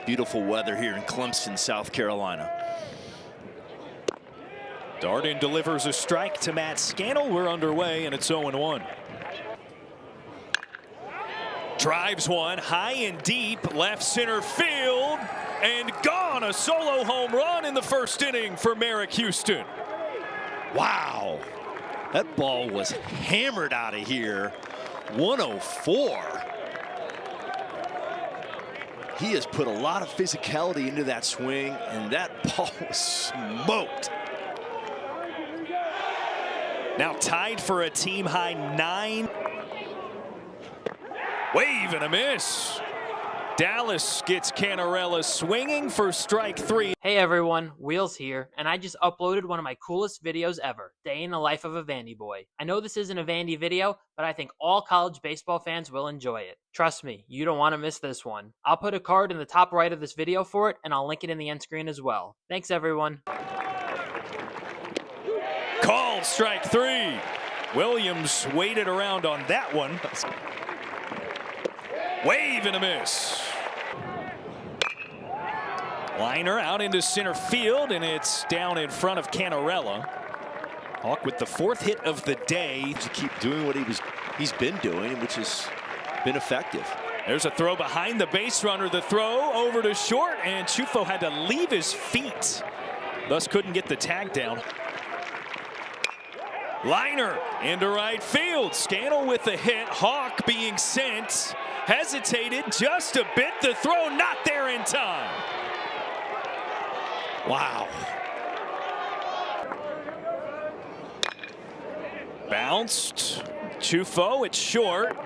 Beautiful weather here in Clemson, South Carolina. Darden delivers a strike to Matt Scannell. We're underway, and it's 0-1. Drives one high and deep, left center field, and gone. A solo home run in the first inning for Merrick Houston. Wow, that ball was hammered out of here. 104. He has put a lot of physicality into that swing, and that ball was smoked. Now tied for a team high 9. Wave and a miss. Dallas gets Canarella swinging for strike 3. Hey everyone, Wheels here, and I just uploaded one of my coolest videos ever, Day in the Life of a Vandy Boy. I know this isn't a Vandy video, but I think all college baseball fans will enjoy it. Trust me, you don't want to miss this one. I'll put a card in the top right of this video for it, and I'll link it in the end screen as well. Thanks everyone. Called strike 3. Williams waited around on that one. Wave and a miss. Liner out into center field, and it's down in front of Canarella. Hawk with the 4th hit of the day. To keep doing what he's been doing, which has been effective. There's a throw behind the base runner. The throw over to short, and Chufo had to leave his feet, thus couldn't get the tag down. Liner into right field. Scannell with the hit. Hawk being sent. Hesitated just a bit. The throw not there in time. Wow. Bounced. Chufo, it's short.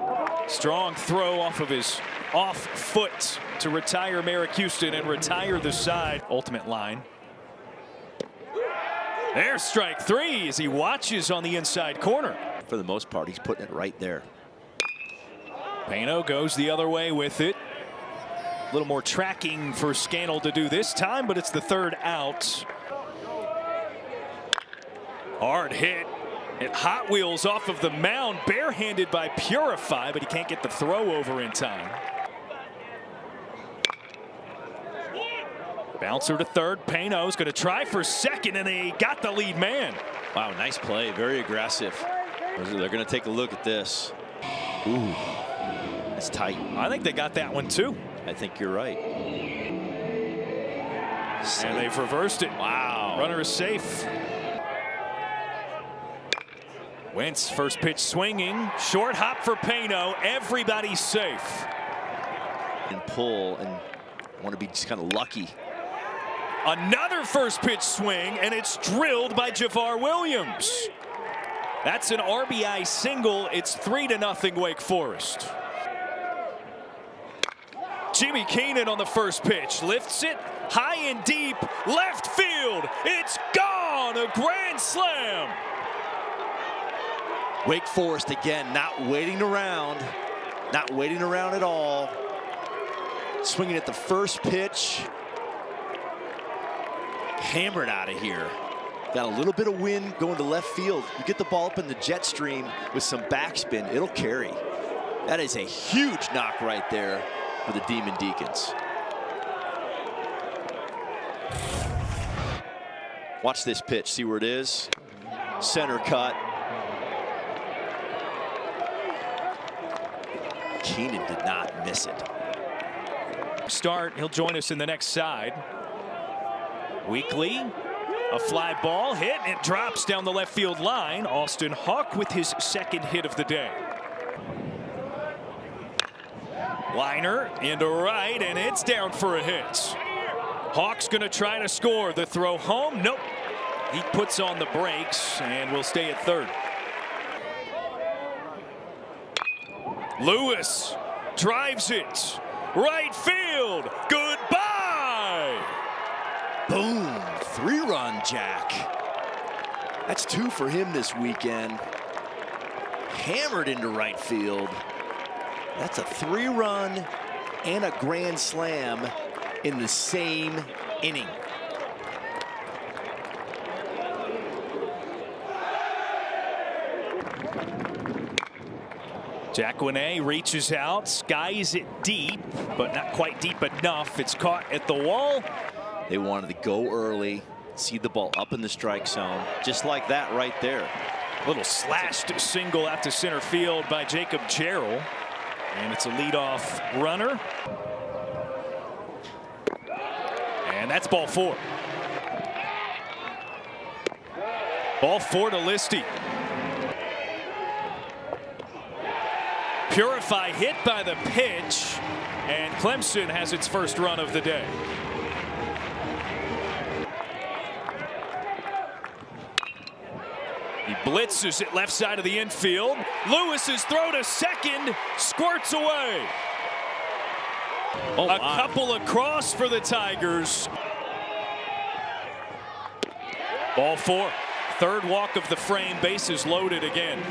Strong throw off of his off foot to retire Merrick Houston and retire the side. Ultimate line. There's strike 3 as he watches on the inside corner. For the most part, he's putting it right there. Pano goes the other way with it. A little more tracking for Scannell to do this time, but it's the 3rd out. Hard hit. It Hot Wheels off of the mound, barehanded by Purify, but he can't get the throw over in time. Bouncer to 3rd. Pano's going to try for 2nd, and they got the lead man. Wow, nice play. Very aggressive. They're going to take a look at this. Ooh, that's tight. I think they got that one too. I think you're right. And they've reversed it. Wow. Runner is safe. Wentz, first pitch swinging. Short hop for Pano. Everybody's safe. And pull, and want to be just kind of lucky. Another first pitch swing, and it's drilled by Javar Williams. That's an RBI single. It's 3-0 Wake Forest. Jimmy Keenan on the first pitch. Lifts it high and deep. Left field. It's gone. A grand slam. Wake Forest again, not waiting around. Not waiting around at all. Swinging at the first pitch. Hammered out of here. Got a little bit of wind going to left field. You get the ball up in the jet stream with some backspin, it'll carry. That is a huge knock right there for the Demon Deacons. Watch this pitch, see where it is. Center cut. Keenan did not miss it. Start, he'll join us in the next side. Weekly, a fly ball hit, and it drops down the left field line. Austin Hawk with his 2nd hit of the day. Liner into right, and it's down for a hit. Hawk's gonna try to score. The throw home, nope. He puts on the brakes and will stay at 3rd. Lewis drives it. Right field, goodbye. Boom, 3-run jack. That's 2 for him this weekend. Hammered into right field. That's a 3-run and a grand slam in the same inning. Jacqueline reaches out, skies it deep, but not quite deep enough. It's caught at the wall. They wanted to go early, see the ball up in the strike zone, just like that right there. Little slashed single out to center field by Jacob Jarrell. And it's a leadoff runner. And that's ball 4. Ball 4 to Listy. Purify hit by the pitch, and Clemson has its first run of the day. He blitzes it left side of the infield. Lewis's throw to second squirts away. A couple across for the Tigers. Ball 4. Third walk of the frame. Bases loaded again.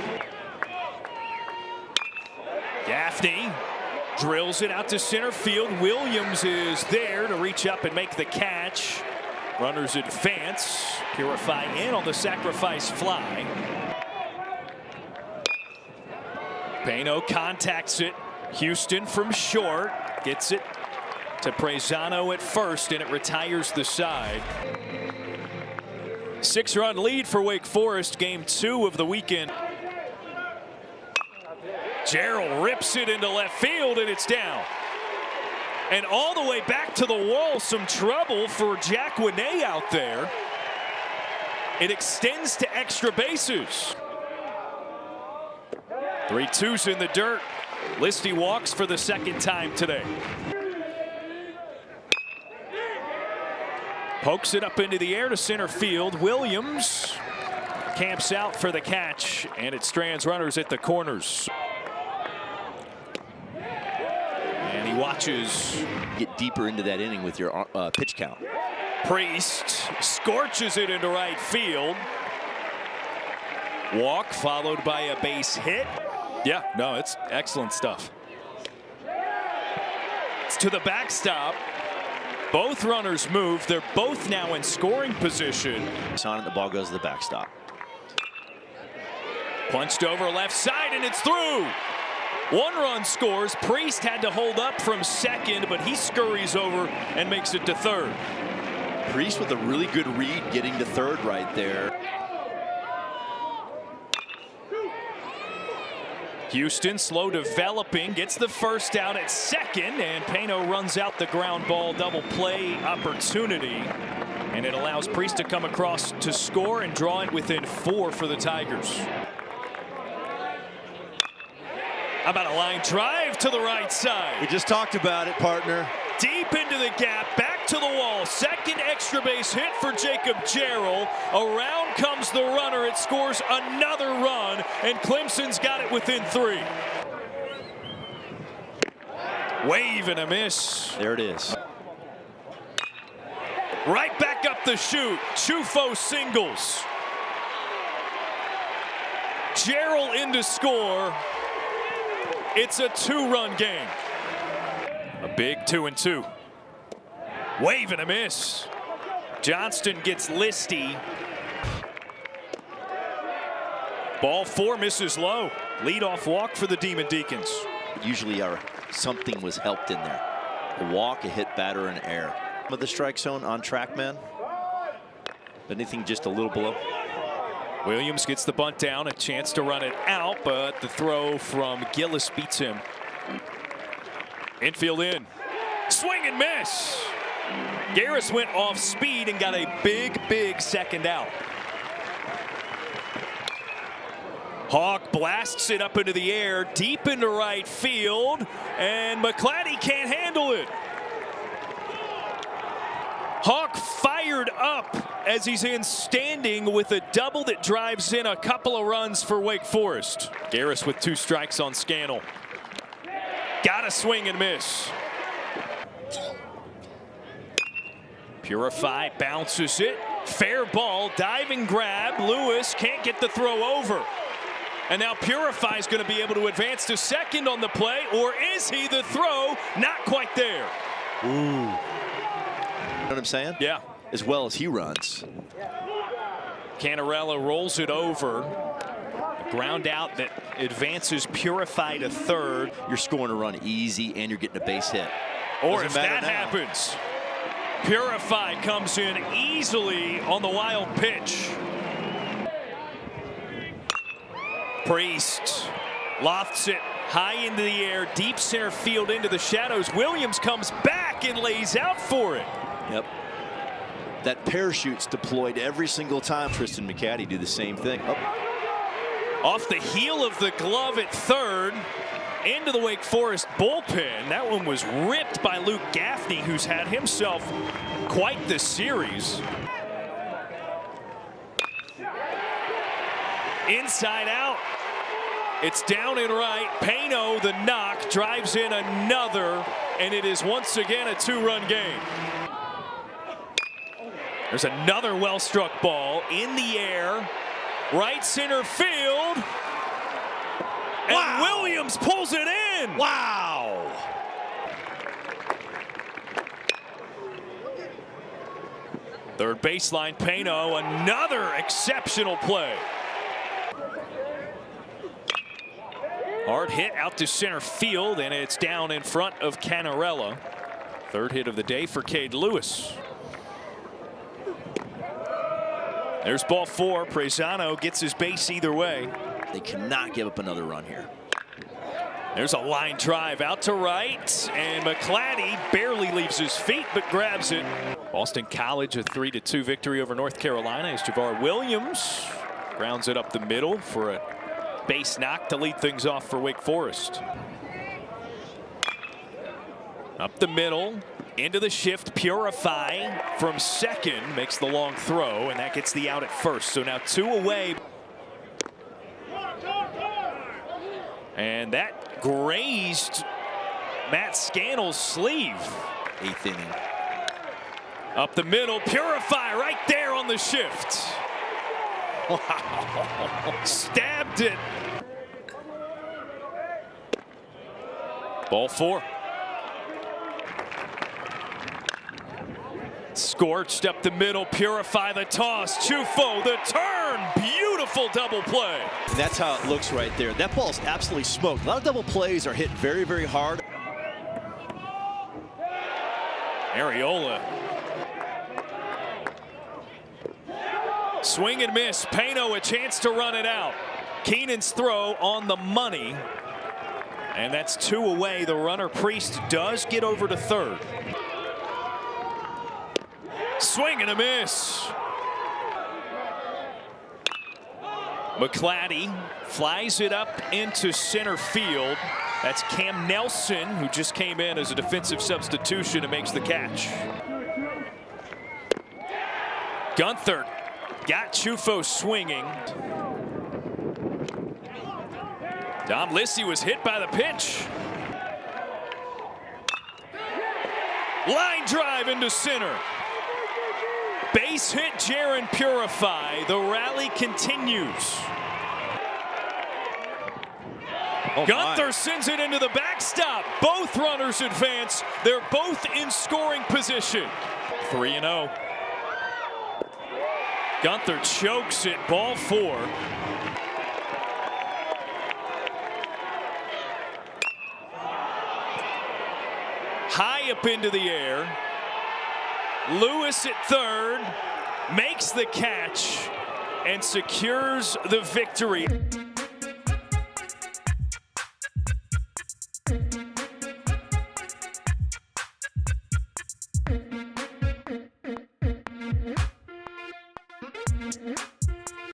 Gaffney drills it out to center field. Williams is there to reach up and make the catch. Runners advance. Purify in on the sacrifice fly. Pano contacts it. Houston from short gets it to Prezano at first, and it retires the side. 6-run lead for Wake Forest, game 2 of the weekend. Jarrell rips it into left field, and it's down. And all the way back to the wall, some trouble for Jacqueline out there. It extends to extra bases. 3-2's in the dirt. Listy walks for the second time today. Pokes it up into the air to center field. Williams camps out for the catch, and it strands runners at the corners. And he watches. Get deeper into that inning with your pitch count. Priest scorches it into right field. Walk followed by a base hit. Yeah, no, it's excellent stuff. It's to the backstop. Both runners move. They're both now in scoring position. On the ball goes to the backstop. Punched over left side, and it's through. 1 run scores. Priest had to hold up from second, but he scurries over and makes it to third. Priest with a really good read getting to third right there. Houston slow developing, gets the first out at second, and Pano runs out the ground ball double play opportunity. And it allows Priest to come across to score and draw it within 4 for the Tigers. How about a line drive to the right side? We just talked about it, partner. Deep into the gap, back to the wall. Second extra base hit for Jacob Jarrell. Around comes the runner. It scores another run, and Clemson's got it within 3. Wave and a miss. There it is. Right back up the chute. Chufo singles. Jarrell in to score. It's a 2-run game. A big 2-2. Wave and a miss. Johnston gets Listy. Ball 4 misses low. Leadoff walk for the Demon Deacons. Usually something was helped in there. A walk, a hit batter, and air. With the strike zone on track, man. Anything just a little below. Williams gets the bunt down, a chance to run it out, but the throw from Gillis beats him. Infield in. Swing and miss. Garris went off speed and got a big second out. Hawk blasts it up into the air, deep into right field, and McClatty can't handle it. Hawk fired up as he's in standing with a double that drives in a couple of runs for Wake Forest. Garris with 2 strikes on Scannell. Got a swing and miss. Purify bounces it. Fair ball, diving grab. Lewis can't get the throw over. And now Purify is going to be able to advance to second on the play, or is he? The throw not quite there. Ooh. You know what I'm saying? Yeah. As well as he runs. Canarella rolls it over. ground out that advances Purify to third. You're scoring a run easy, and you're getting a base hit. Or Doesn't if matter that now. happens, Purify comes in easily on the wild pitch. Priest lofts it high into the air, deep center field into the shadows. Williams comes back and lays out for it. Yep. That parachute's deployed every single time. Tristan McCaddy do the same thing. Oh. Off the heel of the glove at third, into the Wake Forest bullpen. That one was ripped by Luke Gaffney, who's had himself quite the series. Inside out. It's down and right. Pano, the knock, drives in another, and it is once again a two-run game. There's another well-struck ball in the air. Right center field. And wow. Williams pulls it in. Wow. Third baseline, Pano, another exceptional play. Hard hit out to center field, and it's down in front of Canarella. Third hit of the day for Cade Lewis. There's ball four. Prezano gets his base either way. They cannot give up another run here. There's a line drive out to right, and McClatty barely leaves his feet but grabs it. Boston College a 3-2 victory over North Carolina as Javar Williams grounds it up the middle for a base knock to lead things off for Wake Forest. Up the middle, into the shift, Purify from second makes the long throw, and that gets the out at first. So now two away. And that grazed Matt Scannell's sleeve. Eighth inning. Up the middle, Purify right there on the shift. Wow. Stabbed it. Ball four. Scorched up the middle, Purify the toss. Chufo the turn. Beautiful double play. And that's how it looks right there. That ball's absolutely smoked. A lot of double plays are hit very, very hard. Arriola. Swing and miss. Pano a chance to run it out. Keenan's throw on the money. And that's two away. The runner Priest does get over to third. Swing and a miss. McClatty flies it up into center field. That's Cam Nelson, who just came in as a defensive substitution and makes the catch. Gunther got Chufo swinging. Dom Lissy was hit by the pitch. Line drive into center. Base hit Jaron Purify. The rally continues. Oh, Gunther sends it into the backstop. Both runners advance. They're both in scoring position. 3-0. Gunther chokes it. Ball four. High up into the air. Lewis at third makes the catch and secures the victory.